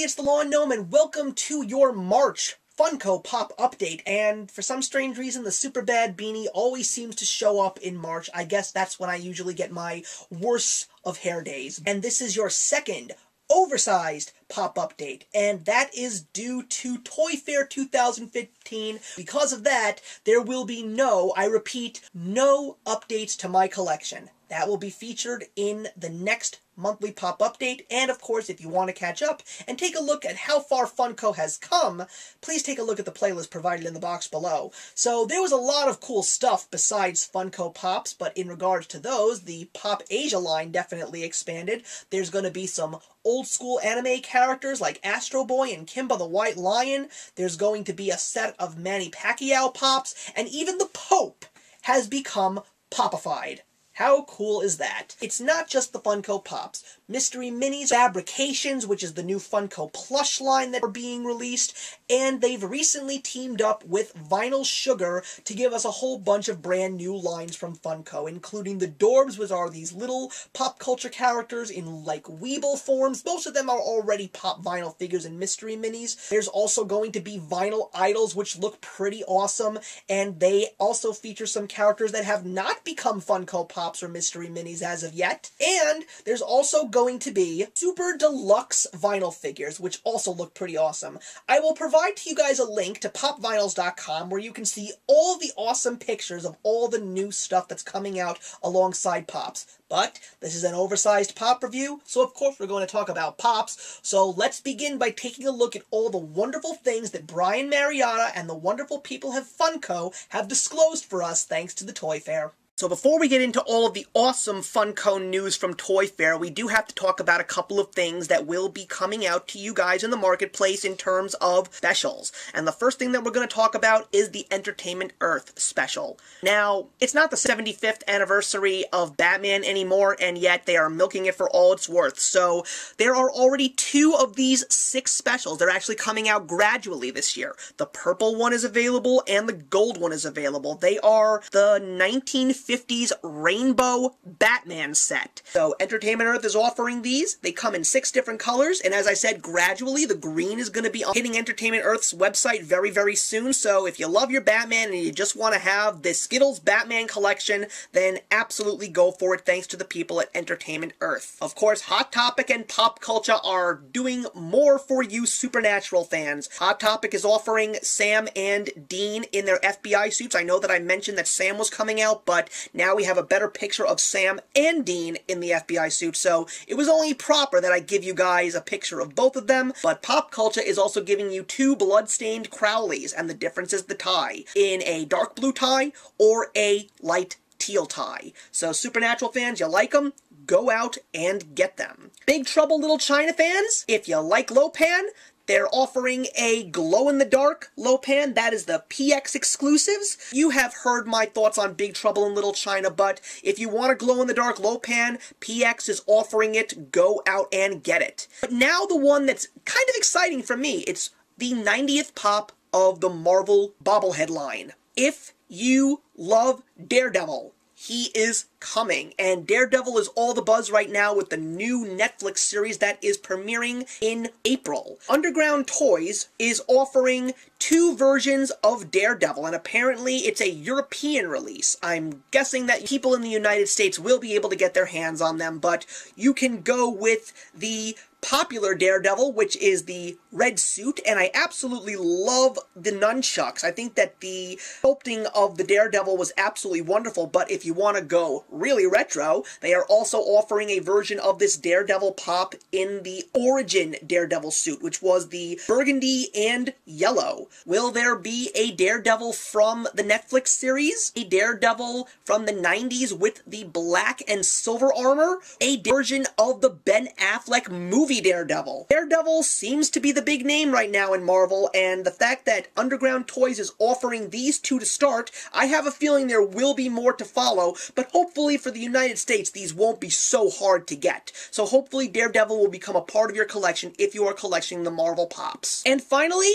it's the Lawn Gnome, and welcome to your March Funko Pop update. And for some strange reason, the super bad beanie always seems to show up in March. I guess that's when I usually get my worst of hair days. And this is your second Oversized Pop update, and that is due to Toy Fair 2015. Because of that, there will be I repeat, no updates to my collection. That will be featured in the next monthly Pop update, and of course, if you want to catch up and take a look at how far Funko has come, please take a look at the playlist provided in the box below. So there was a lot of cool stuff besides Funko Pops, but in regards to those, the Pop Asia line definitely expanded. There's going to be some old school anime characters like Astro Boy and Kimba the White Lion. There's going to be a set of Manny Pacquiao Pops, and even the Pope has become popified. How cool is that? It's not just the Funko Pops. Mystery Minis, Fabrications, which is the new Funko plush line that are being released, and they've recently teamed up with Vinyl Sugar to give us a whole bunch of brand new lines from Funko, including the Dorbs, which are these little pop culture characters in like Weeble forms. Most of them are already Pop Vinyl figures and Mystery Minis. There's also going to be Vinyl Idols, which look pretty awesome, and they also feature some characters that have not become Funko Pops or Mystery Minis as of yet. And there's also going to be super deluxe vinyl figures, which also look pretty awesome. I will provide to you guys a link to popvinyls.com where you can see all the awesome pictures of all the new stuff that's coming out alongside Pops. But this is an oversized Pop review, so of course we're going to talk about Pops. So let's begin by taking a look at all the wonderful things that Brian Marietta and the wonderful people at Funko have disclosed for us thanks to the Toy Fair. So before we get into all of the awesome Funko news from Toy Fair, we do have to talk about a couple of things that will be coming out to you guys in the marketplace in terms of specials. And the first thing that we're going to talk about is the Entertainment Earth special. Now, it's not the 75th anniversary of Batman anymore, and yet they are milking it for all it's worth. So there are already 2 of these 6 specials. They're actually coming out gradually this year. The purple one is available, and the gold one is available. They are the 1950s Rainbow Batman set. So Entertainment Earth is offering these. They come in 6 different colors, and as I said, gradually the green is going to be hitting Entertainment Earth's website very, very soon. So if you love your Batman and you just want to have this Skittles Batman collection, then absolutely go for it thanks to the people at Entertainment Earth. Of course, Hot Topic and Pop Culture are doing more for you Supernatural fans. Hot Topic is offering Sam and Dean in their FBI suits. I know that I mentioned that Sam was coming out, but now we have a better picture of Sam and Dean in the FBI suit, so it was only proper that I give you guys a picture of both of them. But Pop Culture is also giving you 2 blood-stained Crowleys, and the difference is the tie, in a dark blue tie or a light teal tie. So Supernatural fans, you like them? Go out and get them. Big Trouble Little China fans, if you like Lopan, they're offering a glow-in-the-dark Lopan. That is the PX exclusives. You have heard my thoughts on Big Trouble in Little China, but if you want a glow-in-the-dark Lopan, PX is offering it. Go out and get it. But now the one that's kind of exciting for me, it's the 90th Pop of the Marvel bobblehead line. If you love Daredevil, he is coming, and Daredevil is all the buzz right now with the new Netflix series that is premiering in April. Underground Toys is offering 2 versions of Daredevil, and apparently it's a European release. I'm guessing that people in the United States will be able to get their hands on them, but you can go with the popular Daredevil, which is the red suit, and I absolutely love the nunchucks. I think that the sculpting of the Daredevil was absolutely wonderful, but if you want to go really retro, they are also offering a version of this Daredevil Pop in the origin Daredevil suit, which was the burgundy and yellow. Will there be a Daredevil from the Netflix series? A Daredevil from the 90s with the black and silver armor? A version of the Ben Affleck movie Daredevil. Daredevil seems to be the big name right now in Marvel, and the fact that Underground Toys is offering these 2 to start, I have a feeling there will be more to follow, but hopefully for the United States, these won't be so hard to get. So hopefully Daredevil will become a part of your collection if you are collecting the Marvel Pops. And finally,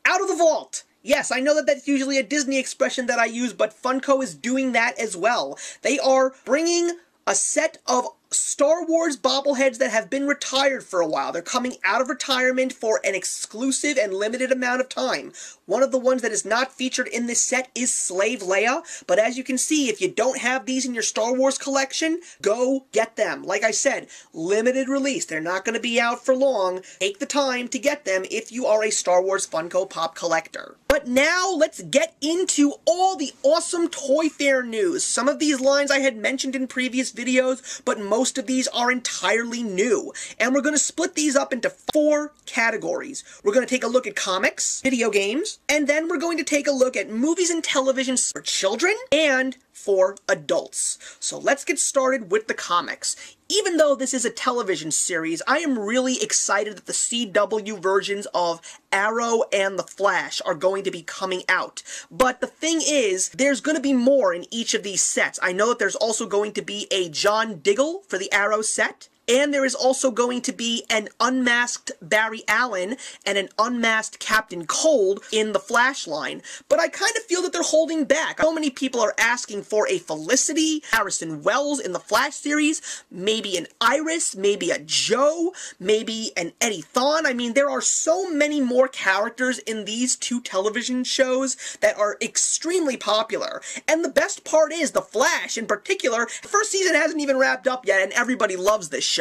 out of the vault! Yes, I know that that's usually a Disney expression that I use, but Funko is doing that as well. They are bringing a set of Star Wars bobbleheads that have been retired for a while. They're coming out of retirement for an exclusive and limited amount of time. One of the ones that is not featured in this set is Slave Leia, but as you can see, if you don't have these in your Star Wars collection, go get them. Like I said, limited release. They're not going to be out for long. Take the time to get them if you are a Star Wars Funko Pop collector. But now, let's get into all the awesome Toy Fair news. Some of these lines I had mentioned in previous videos, but most of these are entirely new. And we're going to split these up into 4 categories. We're going to take a look at comics, video games, and then we're going to take a look at movies and television for children and for adults. So let's get started with the comics. Even though this is a television series, I am really excited that the CW versions of Arrow and The Flash are going to be coming out. But the thing is, there's going to be more in each of these sets. I know that there's also going to be a John Diggle for the Arrow set, and there is also going to be an unmasked Barry Allen and an unmasked Captain Cold in the Flash line. But I kind of feel that they're holding back. So many people are asking for a Felicity, Harrison Wells in the Flash series, maybe an Iris, maybe a Joe, maybe an Eddie Thawne. I mean, there are so many more characters in these 2 television shows that are extremely popular. And the best part is, The Flash in particular, the first season hasn't even wrapped up yet and everybody loves this show.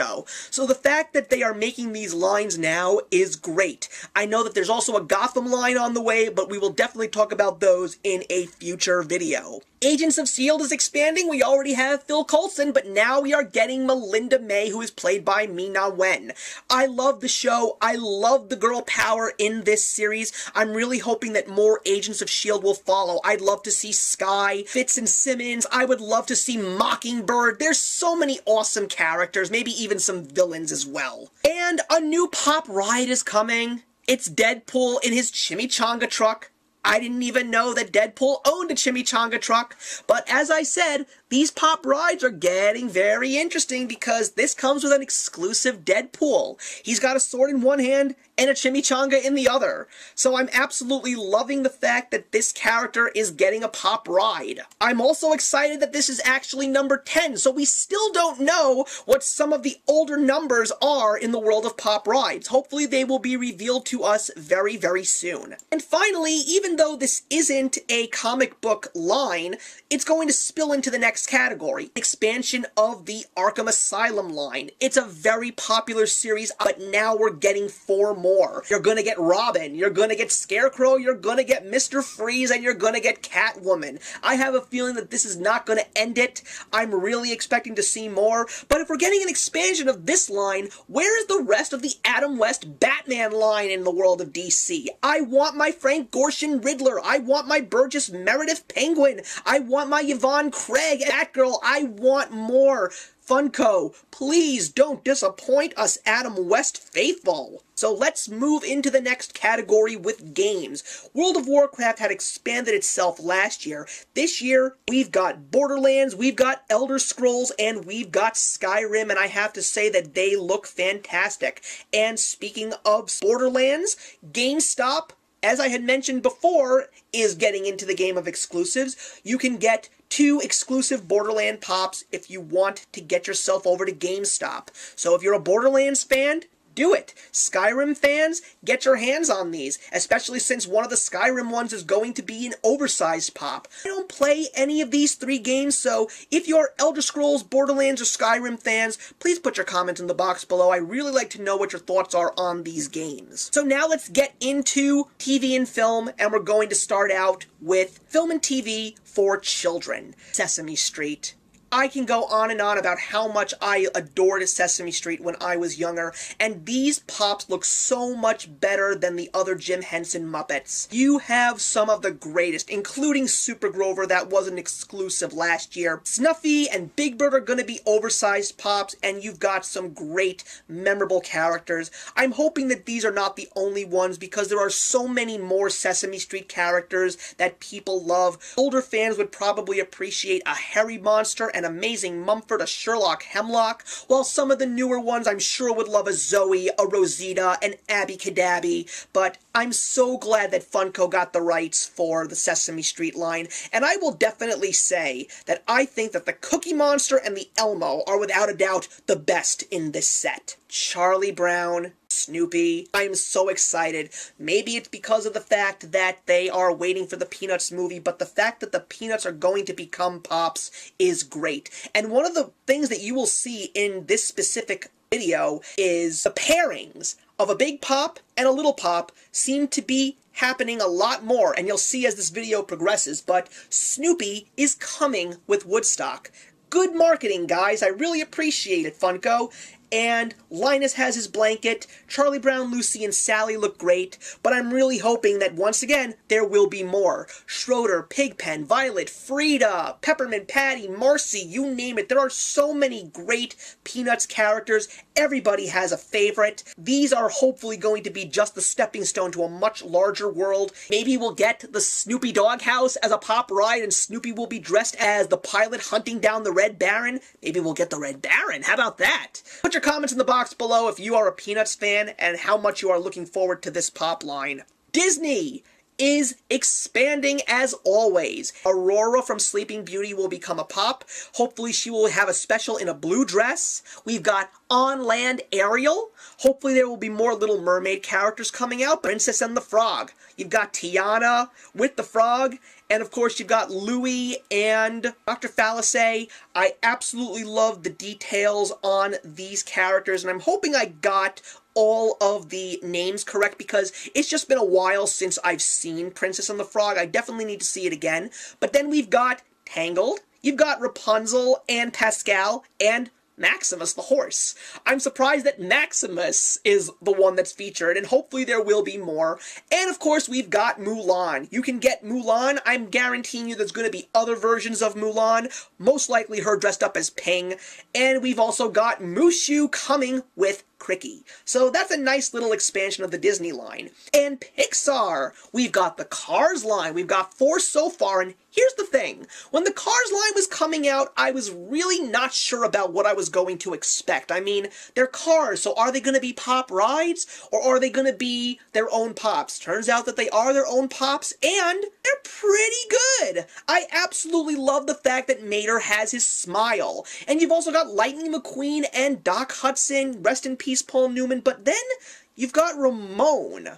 So the fact that they are making these lines now is great. I know that there's also a Gotham line on the way, but we will definitely talk about those in a future video. Agents of S.H.I.E.L.D. is expanding. We already have Phil Coulson, but now we are getting Melinda May, who is played by Ming-Na Wen. I love the show. I love the girl power in this series. I'm really hoping that more Agents of S.H.I.E.L.D. will follow. I'd love to see Skye, Fitz and Simmons. I would love to see Mockingbird. There's so many awesome characters, maybe even some villains as well. And a new Pop ride is coming. It's Deadpool in his chimichanga truck. I didn't even know that Deadpool owned a chimichanga truck, but as I said, these Pop rides are getting very interesting because this comes with an exclusive Deadpool. He's got a sword in one hand and a chimichanga in the other. So I'm absolutely loving the fact that this character is getting a Pop ride. I'm also excited that this is actually number 10, so we still don't know what some of the older numbers are in the world of Pop rides. Hopefully they will be revealed to us very, very soon. And finally, even though this isn't a comic book line, it's going to spill into the next category. Expansion of the Arkham Asylum line. It's a very popular series, but now we're getting 4 more. You're gonna get Robin, you're gonna get Scarecrow, you're gonna get Mr. Freeze, and you're gonna get Catwoman. I have a feeling that this is not gonna end it. I'm really expecting to see more, but if we're getting an expansion of this line, where is the rest of the Adam West Batman line in the world of DC? I want my Frank Gorshin Riddler. I want my Burgess Meredith Penguin. I want my Yvonne Craig Batgirl. I want more. Funko, please don't disappoint us Adam West faithful. So let's move into the next category with games. World of Warcraft had expanded itself last year. This year, we've got Borderlands, we've got Elder Scrolls, and we've got Skyrim, and I have to say that they look fantastic. And speaking of Borderlands, GameStop, as I had mentioned before, is getting into the game of exclusives. You can get 2 exclusive Borderland Pops if you want to get yourself over to GameStop. So if you're a Borderlands fan, do it. Skyrim fans, get your hands on these, especially since one of the Skyrim ones is going to be an oversized pop. I don't play any of these 3 games, so if you're Elder Scrolls, Borderlands, or Skyrim fans, please put your comments in the box below. I really like to know what your thoughts are on these games. So now let's get into TV and film, and we're going to start out with film and TV for children. Sesame Street. I can go on and on about how much I adored Sesame Street when I was younger, and these Pops look so much better than the other Jim Henson Muppets. You have some of the greatest, including Super Grover, that was an exclusive last year. Snuffy and Big Bird are going to be oversized Pops, and you've got some great, memorable characters. I'm hoping that these are not the only ones, because there are so many more Sesame Street characters that people love. Older fans would probably appreciate a Hairy Monster and an amazing Mumford, a Sherlock Hemlock, while some of the newer ones I'm sure would love a Zoe, a Rosita, an Abby Cadabby, but I'm so glad that Funko got the rights for the Sesame Street line, and I will definitely say that I think that the Cookie Monster and the Elmo are without a doubt the best in this set. Charlie Brown, Snoopy, I am so excited. Maybe it's because of the fact that they are waiting for the Peanuts movie, but the fact that the Peanuts are going to become Pops is great. And one of the things that you will see in this specific video is the pairings of a big Pop and a little Pop seem to be happening a lot more, and you'll see as this video progresses, but Snoopy is coming with Woodstock. Good marketing, guys. I really appreciate it, Funko. And Linus has his blanket, Charlie Brown, Lucy, and Sally look great, but I'm really hoping that once again, there will be more. Schroeder, Pigpen, Violet, Frida, Peppermint Patty, Marcy, you name it. There are so many great Peanuts characters. Everybody has a favorite. These are hopefully going to be just the stepping stone to a much larger world. Maybe we'll get the Snoopy Doghouse as a Pop ride, and Snoopy will be dressed as the pilot hunting down the Red Baron. Maybe we'll get the Red Baron. How about that? Put your comments in the box below if you are a Peanuts fan and how much you are looking forward to this Pop line. Disney is expanding as always. Aurora from Sleeping Beauty will become a Pop. Hopefully she will have a special in a blue dress. We've got On Land Ariel. Hopefully there will be more Little Mermaid characters coming out. Princess and the Frog. You've got Tiana with the Frog. And of course you've got Louie and Dr. Fallace. I absolutely love the details on these characters, and I'm hoping I got all of the names correct because it's just been a while since I've seen Princess and the Frog. I definitely need to see it again. But then we've got Tangled, you've got Rapunzel and Pascal, and Maximus the horse. I'm surprised that Maximus is the one that's featured, and hopefully there will be more. And of course, we've got Mulan. You can get Mulan. I'm guaranteeing you there's going to be other versions of Mulan, most likely her dressed up as Ping. And we've also got Mushu coming with Cricky. So that's a nice little expansion of the Disney line. And Pixar, we've got the Cars line. We've got 4 so far, and here's the thing. When the Cars line was coming out, I was really not sure about what I was going to expect. I mean, they're cars, so are they going to be Pop rides, or are they going to be their own Pops? Turns out that they are their own Pops, and they're pretty good. I absolutely love the fact that Mater has his smile. And you've also got Lightning McQueen and Doc Hudson, rest in peace Paul Newman, but then you've got Ramon.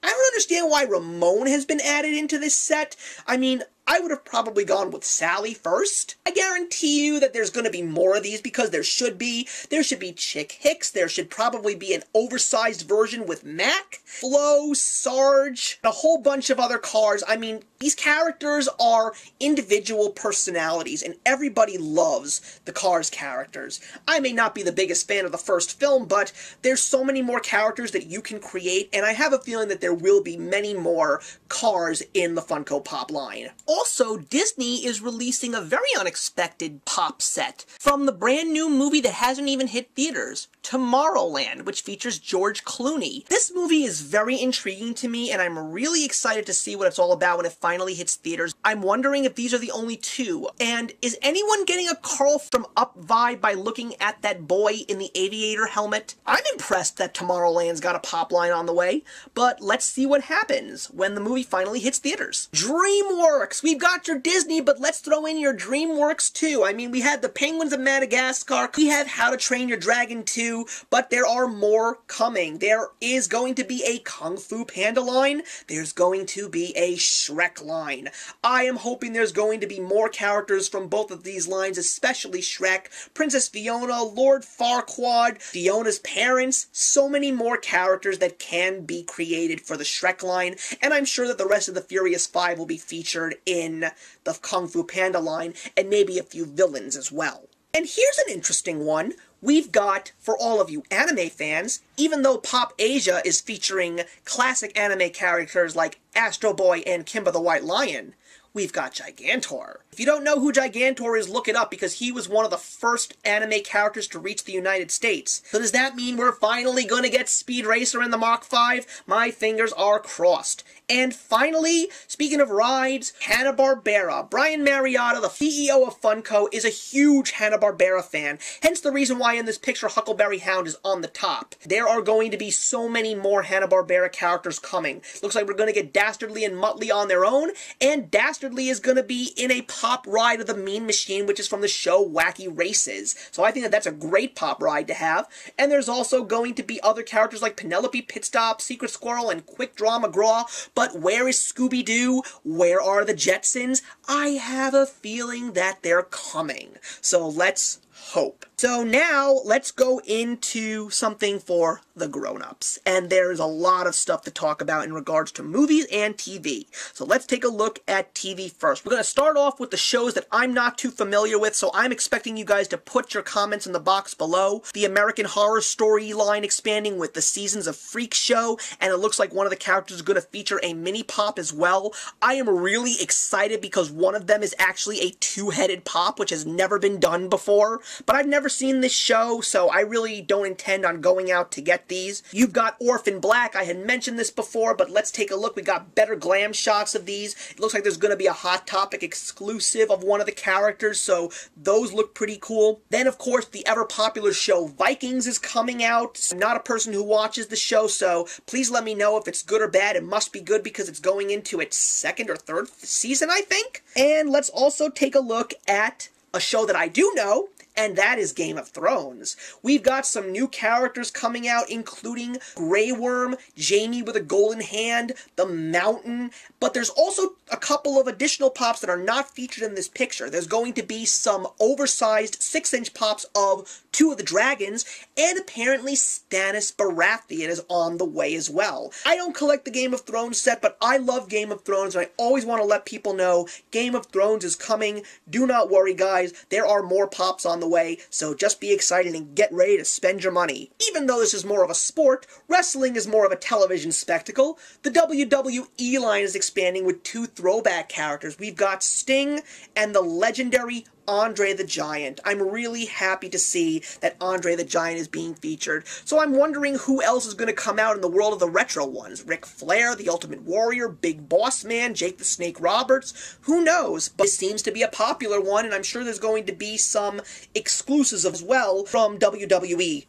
I don't understand why Ramon has been added into this set. I mean, I would have probably gone with Sally first. I guarantee you that there's going to be more of these because there should be. There should be Chick Hicks. There should probably be an oversized version with Mac, Flo, Sarge, and a whole bunch of other cars. I mean, these characters are individual personalities, and everybody loves the Cars characters. I may not be the biggest fan of the first film, but there's so many more characters that you can create, and I have a feeling that there will be many more Cars in the Funko Pop line. Also, Disney is releasing a very unexpected Pop set from the brand new movie that hasn't even hit theaters, Tomorrowland, which features George Clooney. This movie is very intriguing to me, and I'm really excited to see what it's all about when it finally hits theaters. I'm wondering if these are the only 2. And is anyone getting a Carl from Up vibe by looking at that boy in the aviator helmet? I'm impressed that Tomorrowland's got a Pop line on the way, but let's see what happens when the movie finally hits theaters. DreamWorks! We've got your Disney, but let's throw in your DreamWorks too. I mean, we had the Penguins of Madagascar, we have How to Train Your Dragon 2, but there are more coming. There is going to be a Kung Fu Panda line, there's going to be a Shrek line. I am hoping there's going to be more characters from both of these lines, especially Shrek, Princess Fiona, Lord Farquaad, Fiona's parents, so many more characters that can be created for the Shrek line, and I'm sure that the rest of the Furious 5 will be featured in the Kung Fu Panda line, and maybe a few villains as well. And here's an interesting one. We've got, for all of you anime fans, even though Pop Asia is featuring classic anime characters like Astro Boy and Kimba the White Lion, we've got Gigantor. If you don't know who Gigantor is, look it up, because he was one of the first anime characters to reach the United States. So does that mean we're finally gonna get Speed Racer in the Mach 5? My fingers are crossed. And finally, speaking of rides, Hanna-Barbera. Brian Mariotta, the CEO of Funko, is a huge Hanna-Barbera fan, hence the reason why in this picture Huckleberry Hound is on the top. There are going to be so many more Hanna-Barbera characters coming. Looks like we're going to get Dastardly and Muttley on their own, and Dastardly is going to be in a pop ride of the Mean Machine, which is from the show Wacky Races. So I think that that's a great pop ride to have. And there's also going to be other characters like Penelope Pitstop, Secret Squirrel, and Quick Draw McGraw. But where is Scooby-Doo? Where are the Jetsons? I have a feeling that they're coming. So let's hope. So now, let's go into something for the grown-ups. And there's a lot of stuff to talk about in regards to movies and TV. So let's take a look at TV first. We're going to start off with the shows that I'm not too familiar with, so I'm expecting you guys to put your comments in the box below. The American Horror Story line expanding with the Seasons of Freak show, and it looks like one of the characters is going to feature a mini pop as well. I am really excited because one of them is actually a two-headed pop, which has never been done before. But I've never seen this show, so I really don't intend on going out to get these. You've got Orphan Black. I had mentioned this before, but let's take a look. We got better glam shots of these. It looks like there's going to be a Hot Topic exclusive of one of the characters, so those look pretty cool. Then, of course, the ever-popular show Vikings is coming out. I'm not a person who watches the show, so please let me know if it's good or bad. It must be good because it's going into its second or third season, I think. And let's also take a look at a show that I do know, and that is Game of Thrones. We've got some new characters coming out, including Grey Worm, Jaime with a golden hand, the Mountain, but there's also a couple of additional pops that are not featured in this picture. There's going to be some oversized 6-inch pops of two of the dragons, and apparently Stannis Baratheon is on the way as well. I don't collect the Game of Thrones set, but I love Game of Thrones, and I always want to let people know Game of Thrones is coming. Do not worry, guys. There are more pops on the way, so just be excited and get ready to spend your money. Even though this is more of a sport, wrestling is more of a television spectacle. The WWE line is expanding with two throwback characters. We've got Sting and the legendary Andre the Giant. I'm really happy to see that Andre the Giant is being featured. So I'm wondering who else is going to come out in the world of the retro ones. Ric Flair, the Ultimate Warrior, Big Boss Man, Jake the Snake Roberts. Who knows? But this seems to be a popular one, and I'm sure there's going to be some exclusives as well from WWE.com.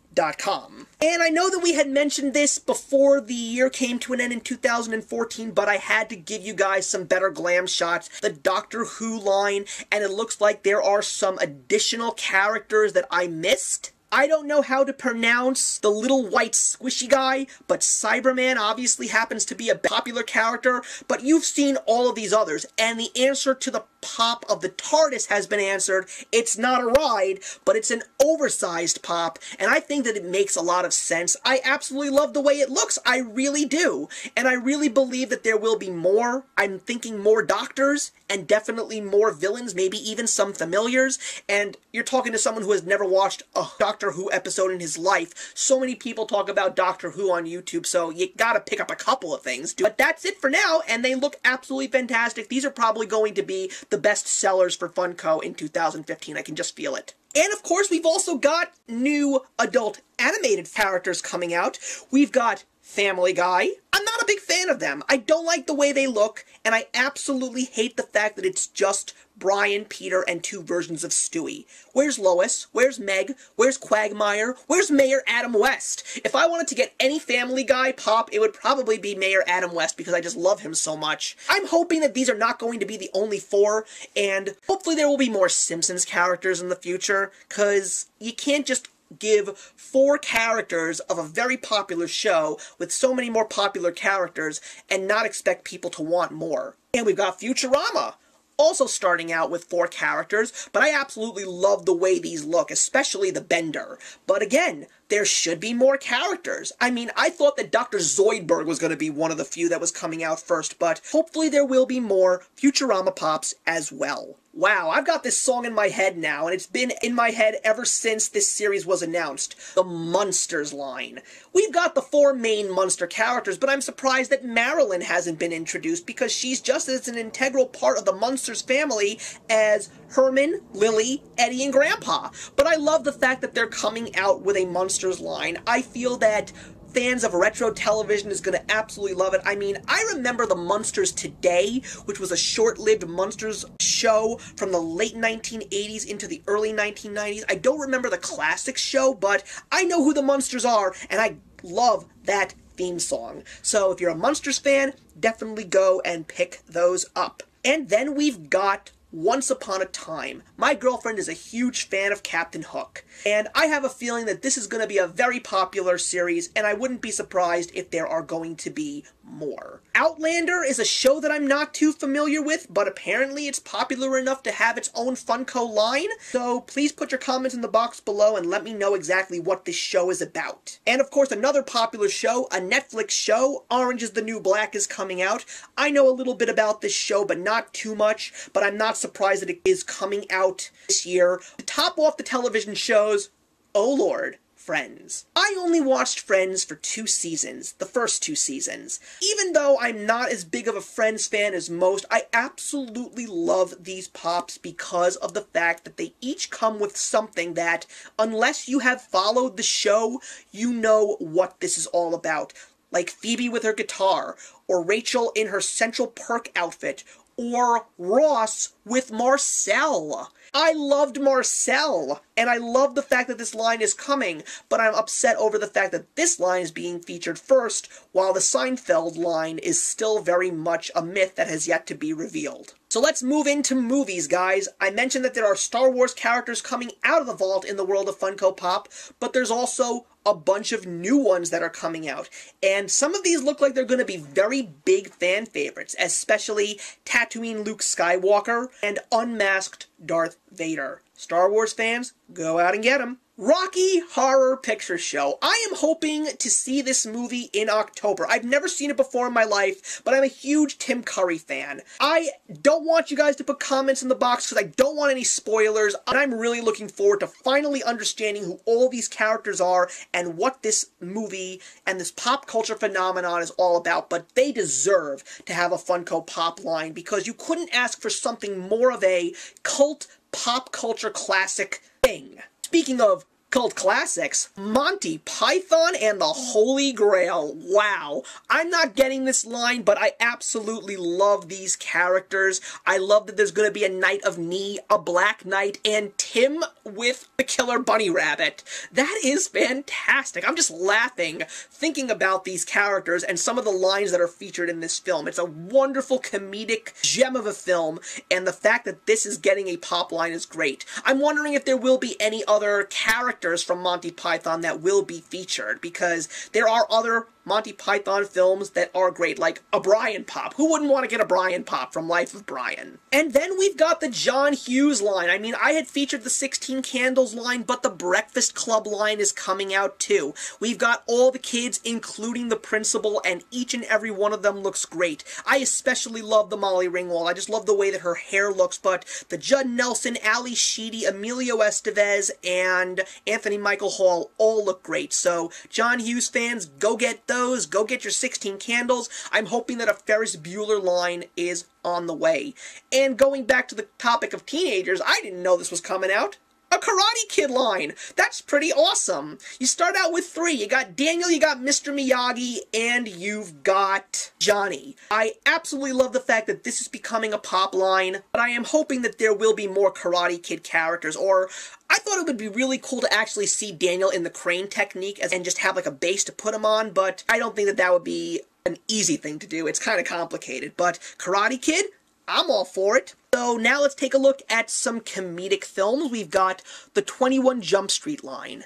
And I know that we had mentioned this before the year came to an end in 2014, but I had to give you guys some better glam shots. The Doctor Who line, and it looks like there are some additional characters that I missed. I don't know how to pronounce the little white squishy guy, but Cyberman obviously happens to be a popular character, but you've seen all of these others, and the answer to the pop of the TARDIS has been answered. It's not a ride, but it's an oversized pop, and I think that it makes a lot of sense. I absolutely love the way it looks. I really do. And I really believe that there will be more. I'm thinking more doctors, and definitely more villains, maybe even some familiars. And you're talking to someone who has never watched a Doctor Who episode in his life. So many people talk about Doctor Who on YouTube, so you gotta pick up a couple of things. But that's it for now, and they look absolutely fantastic. These are probably going to be the best sellers for Funko in 2015. I can just feel it. And of course, we've also got new adult animated characters coming out. We've got Family Guy. I'm not a big fan of them. I don't like the way they look, and I absolutely hate the fact that it's just Brian, Peter, and two versions of Stewie. Where's Lois? Where's Meg? Where's Quagmire? Where's Mayor Adam West? If I wanted to get any Family Guy pop, it would probably be Mayor Adam West because I just love him so much. I'm hoping that these are not going to be the only four, and hopefully there will be more Simpsons characters in the future, because you can't just give 4 characters of a very popular show with so many more popular characters and not expect people to want more. And we've got Futurama, also starting out with 4 characters, but I absolutely love the way these look, especially the Bender. But again, there should be more characters. I mean, I thought that Dr. Zoidberg was going to be one of the few that was coming out first, but hopefully there will be more Futurama Pops as well. Wow, I've got this song in my head now, and it's been in my head ever since this series was announced. The Munsters line. We've got the 4 main Munster characters, but I'm surprised that Marilyn hasn't been introduced because she's just as an integral part of the Munsters family as Herman, Lily, Eddie, and Grandpa. But I love the fact that they're coming out with a Munsters line. I feel that fans of retro television is going to absolutely love it. I mean, I remember the Munsters Today, which was a short-lived Munsters show from the late 1980s into the early 1990s. I don't remember the classic show, but I know who the Munsters are, and I love that theme song. So if you're a Munsters fan, definitely go and pick those up. And then we've got Once Upon a Time. My girlfriend is a huge fan of Captain Hook, and I have a feeling that this is going to be a very popular series, and I wouldn't be surprised if there are going to be more. Outlander is a show that I'm not too familiar with, but apparently it's popular enough to have its own Funko line, so please put your comments in the box below and let me know exactly what this show is about. And of course, another popular show, a Netflix show, Orange is the New Black, is coming out. I know a little bit about this show, but not too much, but I'm not surprised that it is coming out this year. To top off the television shows, oh lord, Friends. I only watched Friends for 2 seasons, the first 2 seasons. Even though I'm not as big of a Friends fan as most, I absolutely love these pops because of the fact that they each come with something that, unless you have followed the show, you know what this is all about. Like Phoebe with her guitar, or Rachel in her Central Perk outfit, or Ross with Marcel. I loved Marcel, and I love the fact that this line is coming, but I'm upset over the fact that this line is being featured first, while the Seinfeld line is still very much a myth that has yet to be revealed. So let's move into movies, guys. I mentioned that there are Star Wars characters coming out of the vault in the world of Funko Pop, but there's also a bunch of new ones that are coming out. And some of these look like they're going to be very big fan favorites, especially Tatooine Luke Skywalker and Unmasked Darth Vader. Star Wars fans, go out and get them. Rocky Horror Picture Show. I am hoping to see this movie in October. I've never seen it before in my life, but I'm a huge Tim Curry fan. I don't want you guys to put comments in the box because I don't want any spoilers, and I'm really looking forward to finally understanding who all these characters are and what this movie and this pop culture phenomenon is all about, but they deserve to have a Funko Pop line because you couldn't ask for something more of a cult pop culture classic thing. Speaking of cult classics, Monty Python and the Holy Grail. Wow. I'm not getting this line, but I absolutely love these characters. I love that there's going to be a Knight of Ni, a Black Knight, and Tim with the Killer Bunny Rabbit. That is fantastic. I'm just laughing thinking about these characters and some of the lines that are featured in this film. It's a wonderful comedic gem of a film, and the fact that this is getting a pop line is great. I'm wondering if there will be any other characters from Monty Python that will be featured, because there are other Monty Python films that are great, like a Brian Pop. Who wouldn't want to get a Brian Pop from Life of Brian? And then we've got the John Hughes line. I mean, I had featured the 16 Candles line, but the Breakfast Club line is coming out too. We've got all the kids, including the principal, and each and every one of them looks great. I especially love the Molly Ringwald. I just love the way that her hair looks, but the Judd Nelson, Ali Sheedy, Emilio Estevez, and Anthony Michael Hall all look great. So, John Hughes fans, go get those. Go get your 16 Candles. I'm hoping that a Ferris Bueller line is on the way. And going back to the topic of teenagers, I didn't know this was coming out. A Karate Kid line. That's pretty awesome. You start out with 3. You got Daniel, you got Mr. Miyagi, and you've got Johnny. I absolutely love the fact that this is becoming a pop line, but I am hoping that there will be more Karate Kid characters, or I thought it would be really cool to actually see Daniel in the crane technique and just have like a base to put him on, but I don't think that that would be an easy thing to do. It's kind of complicated, but Karate Kid, I'm all for it. So now let's take a look at some comedic films. We've got the 21 Jump Street line.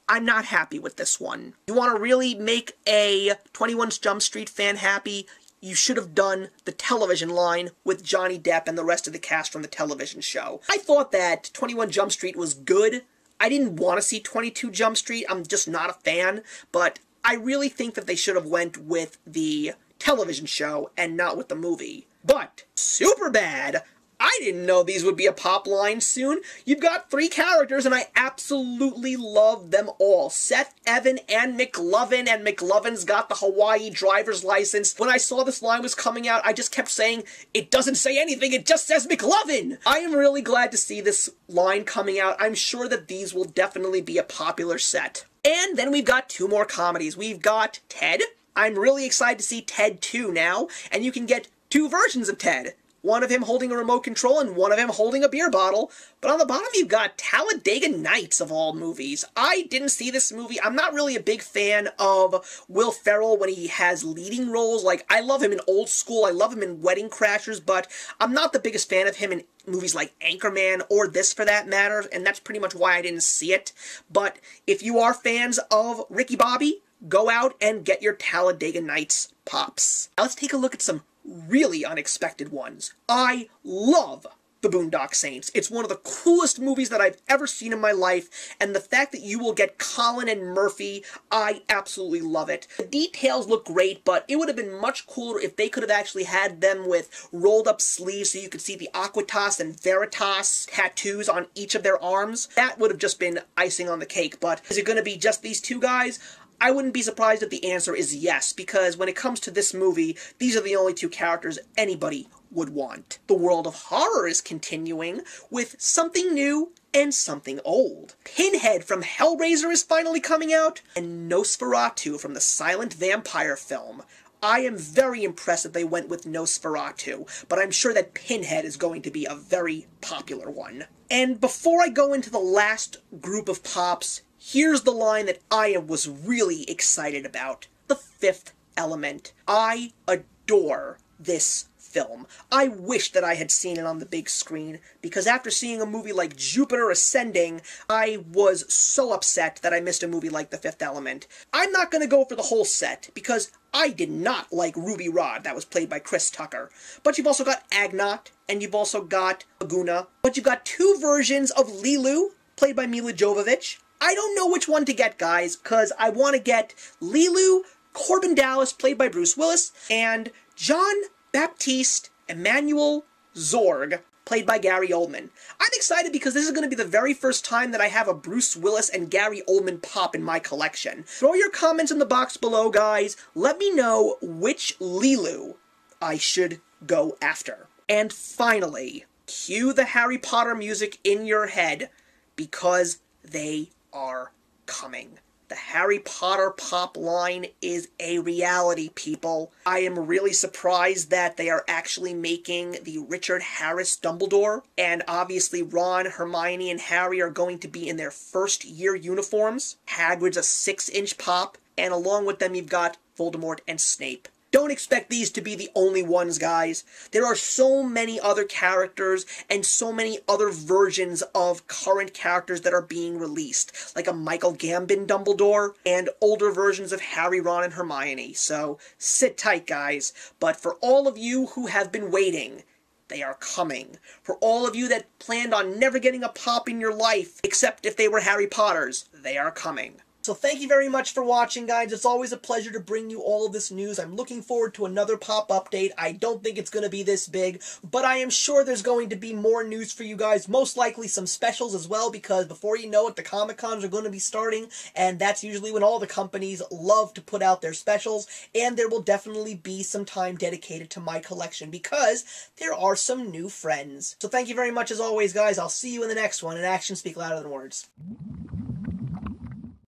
I'm not happy with this one. You want to really make a 21 Jump Street fan happy, you should have done the television line with Johnny Depp and the rest of the cast from the television show. I thought that 21 Jump Street was good. I didn't want to see 22 Jump Street. I'm just not a fan, but I really think that they should have went with the television show and not with the movie. But Superbad! I didn't know these would be a pop line soon. You've got 3 characters, and I absolutely love them all. Seth, Evan, and McLovin, and McLovin's got the Hawaii driver's license. When I saw this line was coming out, I just kept saying, it doesn't say anything, it just says McLovin! I am really glad to see this line coming out. I'm sure that these will definitely be a popular set. And then we've got 2 more comedies. We've got Ted. I'm really excited to see Ted 2 now, and you can get 2 versions of Ted. One of him holding a remote control and one of him holding a beer bottle. But on the bottom you've got Talladega Nights of all movies. I didn't see this movie. I'm not really a big fan of Will Ferrell when he has leading roles. Like, I love him in Old School, I love him in Wedding Crashers, but I'm not the biggest fan of him in movies like Anchorman, or this for that matter, and that's pretty much why I didn't see it. But if you are fans of Ricky Bobby, go out and get your Talladega Nights pops. Now let's take a look at some really unexpected ones. I love the Boondock Saints. It's one of the coolest movies that I've ever seen in my life, and the fact that you will get Colin and Murphy, I absolutely love it. The details look great, but it would have been much cooler if they could have actually had them with rolled up sleeves so you could see the Aquitas and Veritas tattoos on each of their arms. That would have just been icing on the cake, but is it going to be just these 2 guys? I wouldn't be surprised if the answer is yes, because when it comes to this movie, these are the only 2 characters anybody would want. The world of horror is continuing with something new and something old. Pinhead from Hellraiser is finally coming out, and Nosferatu from the silent vampire film. I am very impressed that they went with Nosferatu, but I'm sure that Pinhead is going to be a very popular one. And before I go into the last group of pops, here's the line that I was really excited about. The Fifth Element. I adore this film. I wish that I had seen it on the big screen, because after seeing a movie like Jupiter Ascending, I was so upset that I missed a movie like The Fifth Element. I'm not going to go for the whole set, because I did not like Ruby Rhod, that was played by Chris Tucker. But you've also got Agnot, and you've also got Laguna, but you've got 2 versions of Lilu, played by Mila Jovovich. I don't know which one to get, guys, because I want to get Lilu, Corbin Dallas, played by Bruce Willis, and John Baptiste Emmanuel Zorg, played by Gary Oldman. I'm excited because this is going to be the very first time that I have a Bruce Willis and Gary Oldman pop in my collection. Throw your comments in the box below, guys. Let me know which Lilu I should go after. And finally, cue the Harry Potter music in your head, because they are coming. The Harry Potter pop line is a reality, people. I am really surprised that they are actually making the Richard Harris Dumbledore, and obviously Ron, Hermione, and Harry are going to be in their first-year uniforms. Hagrid's a 6-inch pop, and along with them you've got Voldemort and Snape. Don't expect these to be the only ones, guys. There are so many other characters and so many other versions of current characters that are being released, like a Michael Gambon Dumbledore and older versions of Harry, Ron, and Hermione. So sit tight, guys. But for all of you who have been waiting, they are coming. For all of you that planned on never getting a pop in your life, except if they were Harry Potter's, they are coming. So thank you very much for watching, guys. It's always a pleasure to bring you all of this news. I'm looking forward to another pop update. I don't think it's going to be this big, but I am sure there's going to be more news for you guys. Most likely some specials as well, because before you know it, the Comic-Cons are going to be starting, and that's usually when all the companies love to put out their specials, and there will definitely be some time dedicated to my collection, because there are some new friends. So thank you very much as always, guys. I'll see you in the next one, and actions speak louder than words.